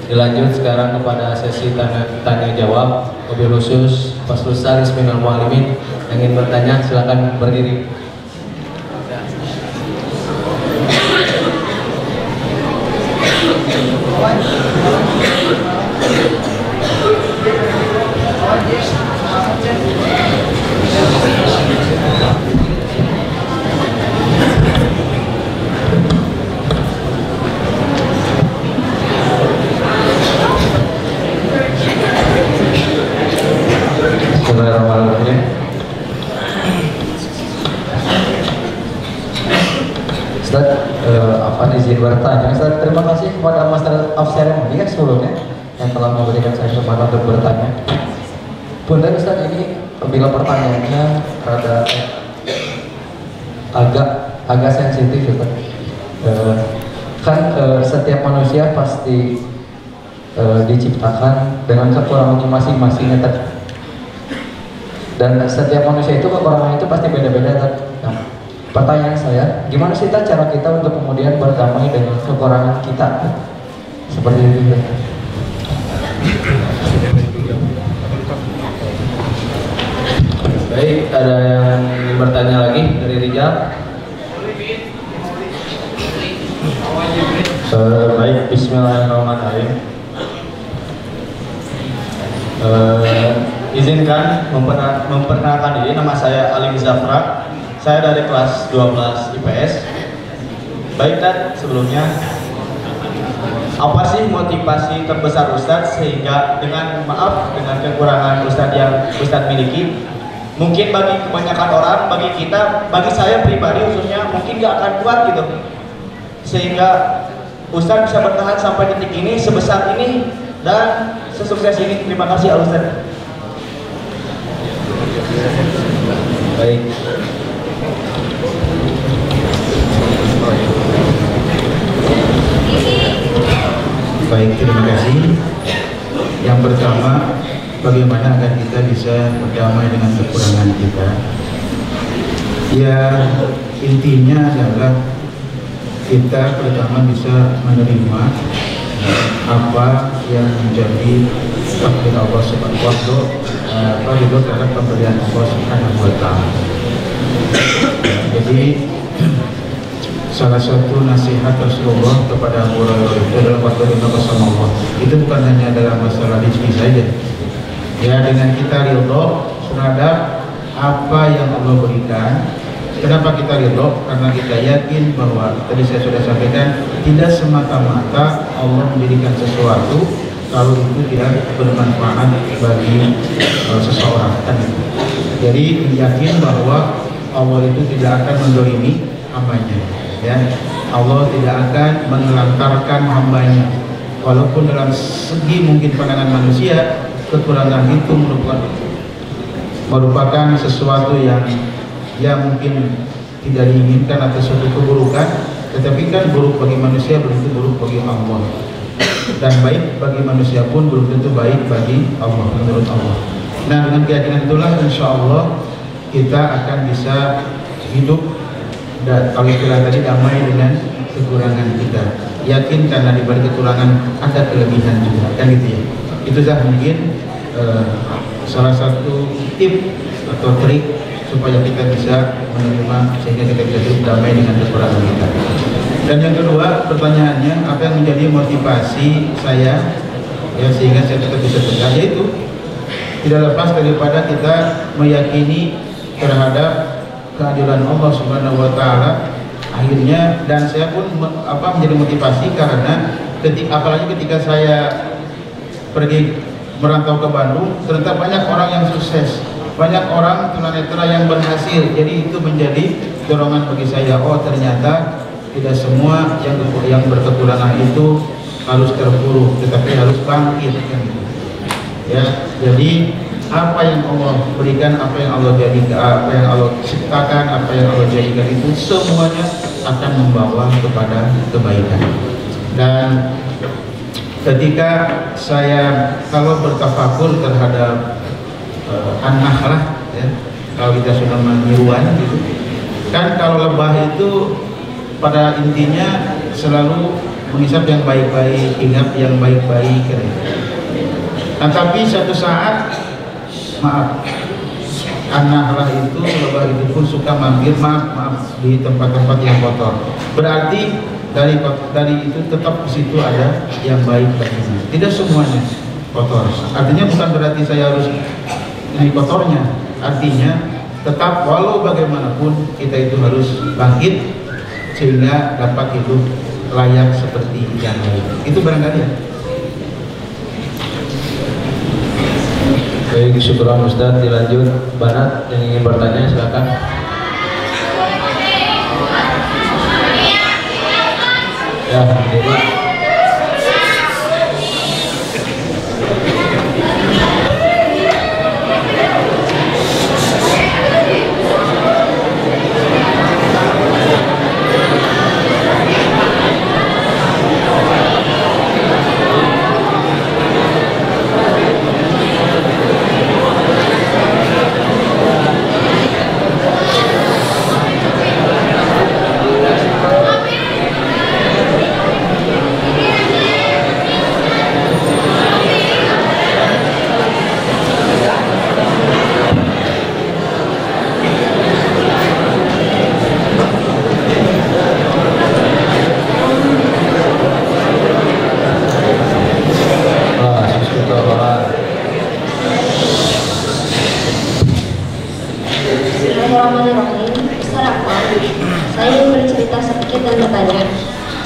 Dilanjut sekarang kepada sesi tanya jawab, mobil khusus Faslus Salis minal mu'alimin. Yang ingin bertanya silakan berdiri. Ustaz, izin bertanya. Ustaz, terima kasih kepada Master of Ceremony kan sebelumnya yang telah memberikan saya kesempatan untuk bertanya. Punten Ustaz, ini bila pertanyaannya rada agak sensitif Ustaz. Setiap manusia pasti diciptakan dengan kekurangannya masing-masing dan setiap manusia itu kekurangan itu pasti beda-beda. Nah, pertanyaan saya, gimana sih cara kita untuk kemudian berdamai dengan kekurangan kita? Seperti itu. Baik, ada yang bertanya lagi dari Rijal? Baik, bismillahirrahmanirrahim. Izinkan memperkenalkan diri, nama saya Alim Zafra. Saya dari kelas 12 IPS. Baik, dan sebelumnya apa sih motivasi terbesar Ustadz sehingga dengan kekurangan Ustadz yang Ustadz miliki, mungkin bagi kebanyakan orang, bagi kita, bagi saya pribadi khususnya mungkin gak akan kuat gitu, sehingga Ustadz bisa bertahan sampai detik ini sebesar ini dan sesukses ini. Terima kasih Ustadz. Baik. Baik, terima kasih. Yang pertama, bagaimana agar kita bisa berdamai dengan kekurangan kita? Ya, intinya adalah kita pertama bisa menerima apa yang menjadi takdir Allah Subhanahu wa Ta'ala, terhadap pemberian Allah Subhanahu wa Ta'ala. Jadi salah satu nasihat Rasulullah kepada Abu Hurairah itu adalah waktu bersama Allah. Itu bukan hanya dalam masalah rezeki saja. Ya, dengan kita ridho terhadap apa yang Allah berikan. Kenapa kita ridho? Karena kita yakin bahwa tadi saya sudah sampaikan, tidak semata-mata Allah menjadikan sesuatu kalau itu tidak bermanfaat bagi seseorang. Jadi yakin bahwa Allah itu tidak akan mendolimi hambanya. Ya, Allah tidak akan menelantarkan hambanya, walaupun dalam segi mungkin pandangan manusia kekurangan itu merupakan sesuatu yang mungkin tidak diinginkan atau suatu keburukan, tetapi kan buruk bagi manusia belum tentu buruk bagi Allah, dan baik bagi manusia pun belum tentu baik bagi Allah menurut Allah. Nah, dengan keyakinan itulah insya Allah kita akan bisa hidup dan kalau istilah tadi damai dengan kekurangan kita. Yakin karena di balik kekurangan ada kelebihan juga, kan gitu ya. Itu saja mungkin salah satu tip atau trik supaya kita bisa menerima sehingga kita bisa hidup damai dengan kekurangan kita. Dan yang kedua, pertanyaannya apa yang menjadi motivasi saya ya sehingga saya tetap bisa tegar, yaitu tidak lepas daripada kita meyakini terhadap kehadiran Allah Subhanahu wa Ta'ala akhirnya. Dan saya pun menjadi motivasi karena apalagi ketika saya pergi merantau ke Bandung, ternyata banyak orang yang sukses, banyak orang tunanetra yang berhasil. Jadi itu menjadi dorongan bagi saya, oh ternyata tidak semua yang berkekurangan itu harus terpuruk, tetapi harus bangkit kan. Ya, jadi apa yang Allah berikan, apa yang Allah jadikan, apa yang Allah ciptakan, apa yang Allah jadikan itu semuanya akan membawa kepada kebaikan. Dan ketika saya kalau bertafakur terhadap an-nahlah ya, kalau kita sudah menyeruan gitu kan, kalau lebah itu pada intinya selalu menghisap yang baik-baik, ingat yang baik-baik kan. Nah, tapi suatu saat an-nahlah itu, lebah itu pun suka mampir di tempat-tempat yang kotor. Berarti dari itu tetap di situ ada yang baik baginya. Tidak semuanya kotor. Artinya bukan berarti saya harus ini kotornya. Artinya tetap walau bagaimanapun kita itu harus bangkit sehingga dapat hidup layak seperti yang lain. Itu barangkali ya. Baik, syukuran Ustaz. Dilanjut Banat yang ingin bertanya, silakan. Ya, berdiri.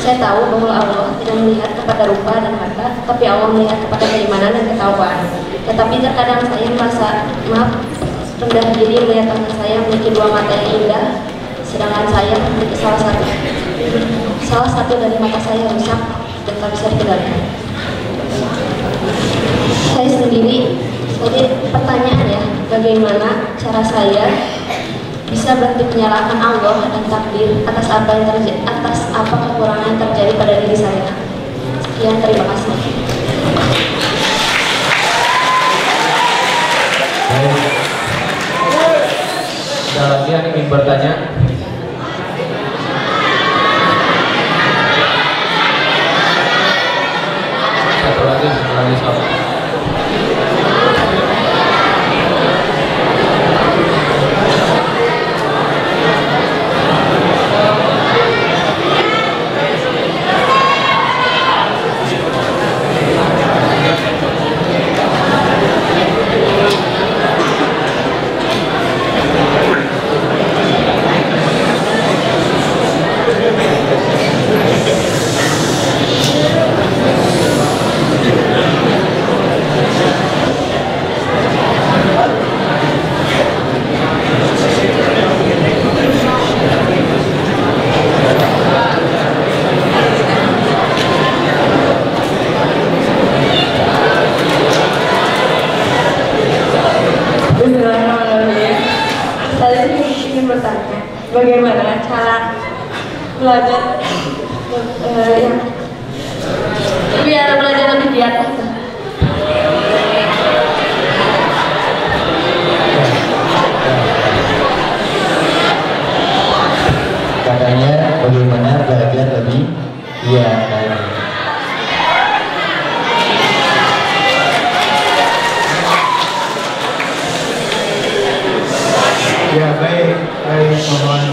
Saya tahu bahwa Allah tidak melihat kepada rupa dan harta, tapi Allah melihat kepada keimanan dan ketakwaan. Tetapi terkadang saya merasa rendah diri melihat teman saya memiliki dua mata yang indah, sedangkan saya memiliki salah satu dari mata saya rusak dan tak bisa dikendalikan. Saya sendiri, jadi pertanyaan ya, bagaimana cara saya bisa berhenti menyalahkan Allah dan takdir atas apa yang terjadi, atas apa kekurangan yang terjadi pada diri saya. Sekian, terima kasih. Baik. Ada lagi yang ingin bertanya? Satu lagi soal. Bagaimana cara belajar biar belajar lebih giat? Katanya bagaimana belajar lebih giat. Ya baik, mohon.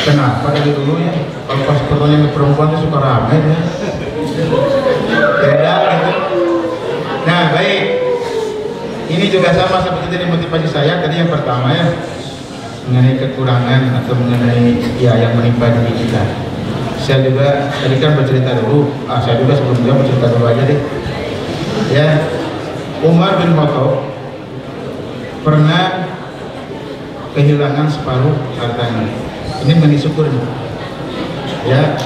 Kenapa dari dulu ya? Kalau pas pertanyaan perempuan itu suka ramai ya. Beda gitu. Nah baik, ini juga sama seperti tadi motivasi saya tadi yang pertama ya, mengenai kekurangan atau mengenai ya yang menimpa diri kita. Saya juga tadi kan bercerita dulu. Saya juga sebelumnya bercerita dulu aja deh. Ya, Umar bin Khattab pernah kehilangan separuh hartanya. Ini menjadi syukur ya.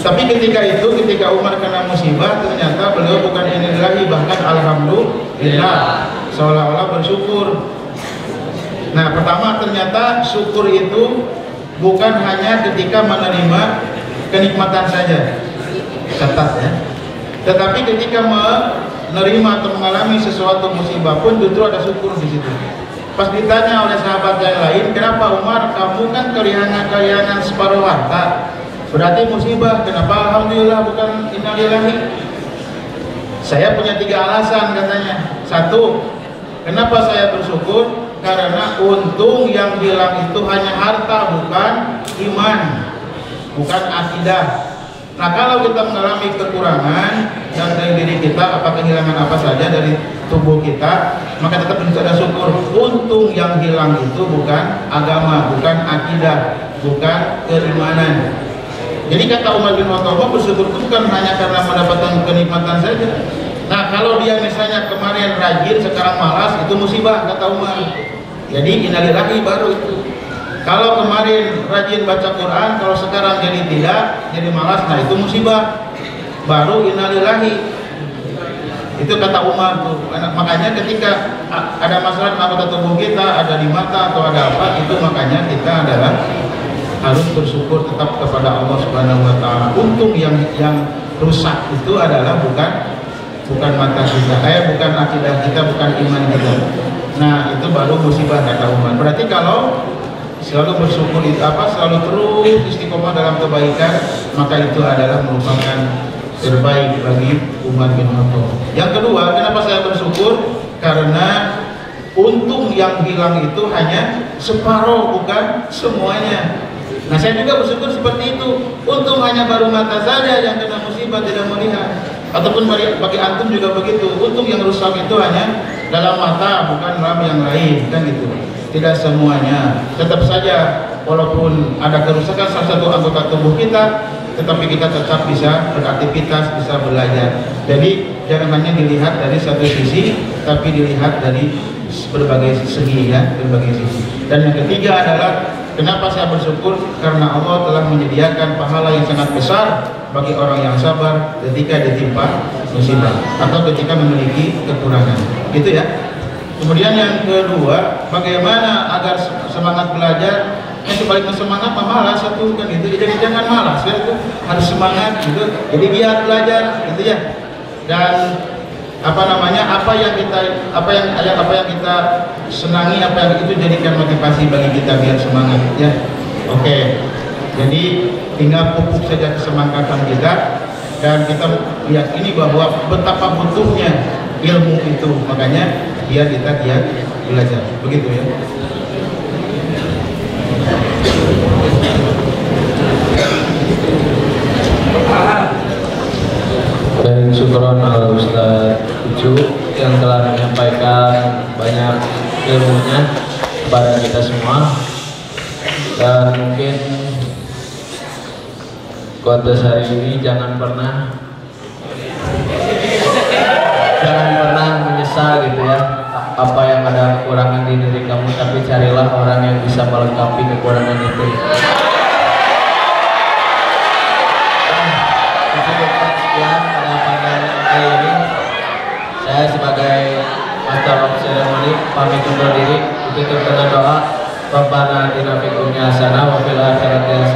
Tapi ketika Umar kena musibah, ternyata beliau bukan inilahi, bahkan alhamdulillah, seolah-olah bersyukur. Nah pertama, ternyata syukur itu bukan hanya ketika menerima kenikmatan saja, catat ya, tetapi ketika menerima atau mengalami sesuatu musibah pun justru ada syukur di situ. Pas ditanya oleh sahabat yang lain, kenapa Umar, kamu kan kehilangan separuh harta, berarti musibah, kenapa alhamdulillah bukan innalillahi? Saya punya 3 alasan katanya. 1, kenapa saya bersyukur? Karena untung yang hilang itu hanya harta, bukan iman, bukan akidah. Nah kalau kita mengalami kekurangan dan dari diri kita, apa kehilangan apa saja dari tubuh kita, maka tetap ada syukur. Untung yang hilang itu bukan agama, bukan akidah, bukan keimanan. Jadi kata Umar bin Khattab, bersyukur itu bukan hanya karena mendapatkan kenikmatan saja. Nah kalau dia misalnya kemarin rajin, sekarang malas, itu musibah kata Umar. Jadi innalillahi baru itu. Kalau kemarin rajin baca Quran, kalau sekarang jadi tidak, jadi malas, nah itu musibah. Baru innalillahi. Itu kata Umar tuh. Makanya ketika ada masalah di anggota tubuh kita, ada di mata atau ada apa, itu makanya kita adalah harus bersyukur tetap kepada Allah Subhanahu wa taala. Untung yang rusak itu adalah bukan mata kita, bukan akidah kita, bukan iman kita. Nah, itu baru musibah kata Umar. Berarti kalau selalu bersyukur itu selalu terus istiqomah dalam kebaikan, maka itu adalah merupakan terbaik bagi Umar bin Khattab. Yang kedua, kenapa saya bersyukur? Karena untung yang hilang itu hanya separuh, bukan semuanya. Nah, saya juga bersyukur seperti itu. Untung hanya baru mata saja yang kena musibah, tidak melihat. Ataupun bagi antum juga begitu. Untung yang rusak itu hanya dalam mata, bukan dalam yang lain, kan gitu. Tidak semuanya. Tetap saja walaupun ada kerusakan salah satu anggota tubuh kita, tetapi kita tetap bisa beraktivitas, bisa belajar. Jadi jangan hanya dilihat dari satu sisi, tapi dilihat dari berbagai segi, ya, berbagai sisi. Dan yang ketiga adalah kenapa saya bersyukur? Karena Allah telah menyediakan pahala yang sangat besar bagi orang yang sabar ketika ditimpa musibah atau ketika memiliki kekurangan. Gitu ya. Kemudian yang kedua, bagaimana agar semangat belajar? Yang sebaliknya semangat malas satu kan itu. Jadi jangan malas ya, itu harus semangat gitu. Jadi giat belajar gitu ya. Dan apa yang kita senangi, apa yang itu jadikan motivasi bagi kita biar semangat ya. Oke. Jadi tinggal pupuk saja kesemangatan kita, dan kita meyakini bahwa betapa butuhnya ilmu itu, makanya biar kita giat belajar. Begitu ya. Dan syukuran ala Ustaz Ucu yang telah menyampaikan banyak ilmunya kepada kita semua. Dan mungkin kuotas hari ini jangan pernah menyesal gitu ya, apa yang ada kekurangan di diri kamu, tapi carilah orang yang bisa melengkapi kekurangan itu. Sekian pada kali ini saya sebagai Master of Ceremony pamit undur diri, tutup dengan doa. Rabbana atina fid dunya hasanah wa fil akhirati hasanah